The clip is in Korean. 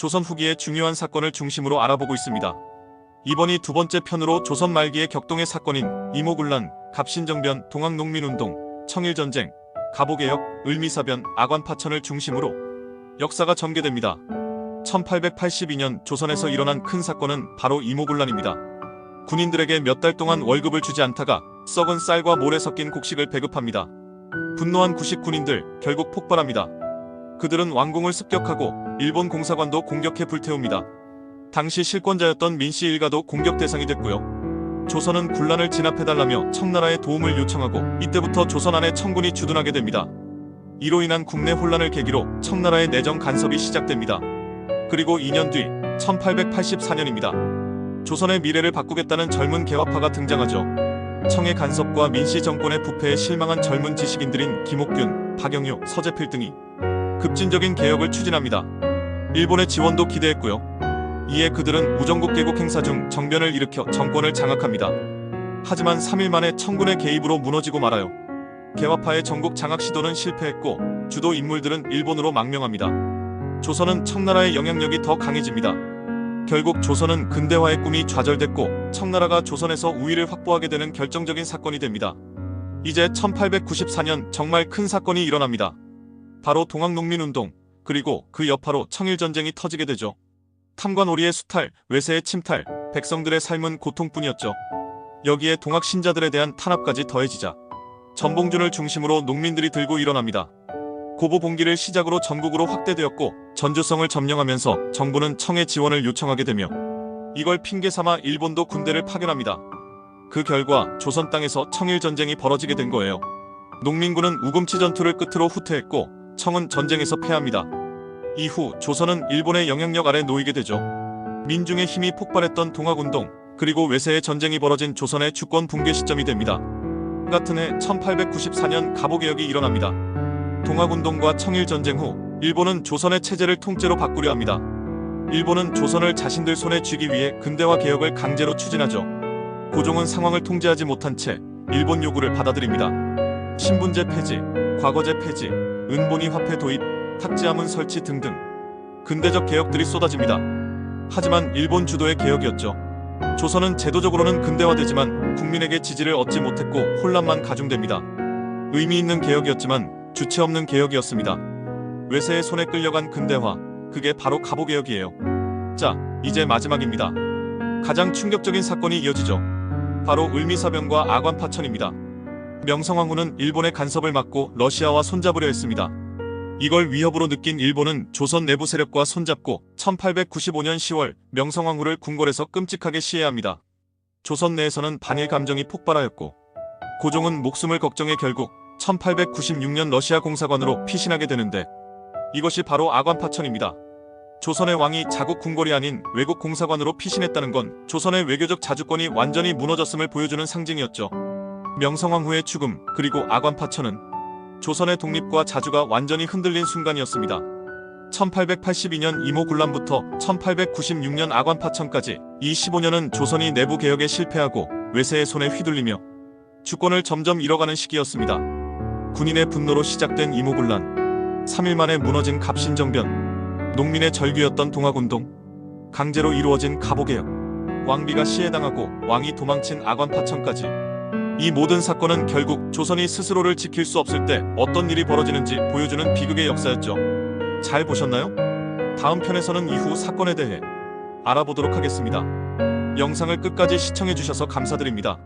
조선 후기의 중요한 사건을 중심으로 알아보고 있습니다. 이번이 두 번째 편으로 조선 말기의 격동의 사건인 이모군란, 갑신정변, 동학농민운동, 청일전쟁, 갑오개혁, 을미사변, 아관파천을 중심으로 역사가 전개됩니다. 1882년 조선에서 일어난 큰 사건은 바로 이모군란입니다. 군인들에게 몇 달 동안 월급을 주지 않다가 썩은 쌀과 모래 섞인 곡식을 배급합니다. 분노한 구식 군인들 결국 폭발합니다. 그들은 왕궁을 습격하고 일본 공사관도 공격해 불태웁니다. 당시 실권자였던 민씨 일가도 공격 대상이 됐고요. 조선은 군란을 진압해달라며 청나라의 도움을 요청하고 이때부터 조선 안에 청군이 주둔하게 됩니다. 이로 인한 국내 혼란을 계기로 청나라의 내정 간섭이 시작됩니다. 그리고 2년 뒤 1884년입니다. 조선의 미래를 바꾸겠다는 젊은 개화파가 등장하죠. 청의 간섭과 민씨 정권의 부패에 실망한 젊은 지식인들인 김옥균, 박영효, 서재필 등이 급진적인 개혁을 추진합니다. 일본의 지원도 기대했고요. 이에 그들은 우정국 개국 행사 중 정변을 일으켜 정권을 장악합니다. 하지만 3일 만에 청군의 개입으로 무너지고 말아요. 개화파의 전국 장악 시도는 실패했고 주도 인물들은 일본으로 망명합니다. 조선은 청나라의 영향력이 더 강해집니다. 결국 조선은 근대화의 꿈이 좌절됐고 청나라가 조선에서 우위를 확보하게 되는 결정적인 사건이 됩니다. 이제 1894년 정말 큰 사건이 일어납니다. 바로 동학농민운동, 그리고 그 여파로 청일전쟁이 터지게 되죠. 탐관오리의 수탈, 외세의 침탈, 백성들의 삶은 고통뿐이었죠. 여기에 동학 신자들에 대한 탄압까지 더해지자 전봉준을 중심으로 농민들이 들고 일어납니다. 고보봉기를 시작으로 전국으로 확대되었고 전주성을 점령하면서 정부는 청의 지원을 요청하게 되며 이걸 핑계삼아 일본도 군대를 파견합니다. 그 결과 조선 땅에서 청일전쟁이 벌어지게 된 거예요. 농민군은 우금치 전투를 끝으로 후퇴했고 청은 전쟁에서 패합니다. 이후 조선은 일본의 영향력 아래 놓이게 되죠. 민중의 힘이 폭발했던 동학운동, 그리고 외세의 전쟁이 벌어진 조선의 주권 붕괴 시점이 됩니다. 같은 해 1894년 갑오개혁이 일어납니다. 동학운동과 청일전쟁 후 일본은 조선의 체제를 통째로 바꾸려 합니다. 일본은 조선을 자신들 손에 쥐기 위해 근대화 개혁을 강제로 추진하죠. 고종은 상황을 통제하지 못한 채 일본 요구를 받아들입니다. 신분제 폐지, 과거제 폐지, 은본위 화폐 도입, 탁지하문 설치 등등 근대적 개혁들이 쏟아집니다. 하지만 일본 주도의 개혁이었죠. 조선은 제도적으로는 근대화되지만 국민에게 지지를 얻지 못했고 혼란만 가중됩니다. 의미 있는 개혁이었지만 주체 없는 개혁이었습니다. 외세의 손에 끌려간 근대화, 그게 바로 갑오개혁이에요. 자, 이제 마지막입니다. 가장 충격적인 사건이 이어지죠. 바로 을미사변과 아관파천입니다. 명성황후는 일본의 간섭을 막고 러시아와 손잡으려 했습니다. 이걸 위협으로 느낀 일본은 조선 내부 세력과 손잡고 1895년 10월 명성황후를 궁궐에서 끔찍하게 시해합니다. 조선 내에서는 반일 감정이 폭발하였고 고종은 목숨을 걱정해 결국 1896년 러시아 공사관으로 피신하게 되는데 이것이 바로 아관파천입니다. 조선의 왕이 자국 궁궐이 아닌 외국 공사관으로 피신했다는 건 조선의 외교적 자주권이 완전히 무너졌음을 보여주는 상징이었죠. 명성황후의 죽음, 그리고 아관파천은 조선의 독립과 자주가 완전히 흔들린 순간이었습니다. 1882년 이모군란부터 1896년 아관파천까지 이 15년은 조선이 내부 개혁에 실패하고 외세의 손에 휘둘리며 주권을 점점 잃어가는 시기였습니다. 군인의 분노로 시작된 이모군란, 3일 만에 무너진 갑신정변, 농민의 절규였던 동학운동, 강제로 이루어진 갑오개혁, 왕비가 시해당하고 왕이 도망친 아관파천까지 이 모든 사건은 결국 조선이 스스로를 지킬 수 없을 때 어떤 일이 벌어지는지 보여주는 비극의 역사였죠. 잘 보셨나요? 다음 편에서는 이후 사건에 대해 알아보도록 하겠습니다. 영상을 끝까지 시청해주셔서 감사드립니다.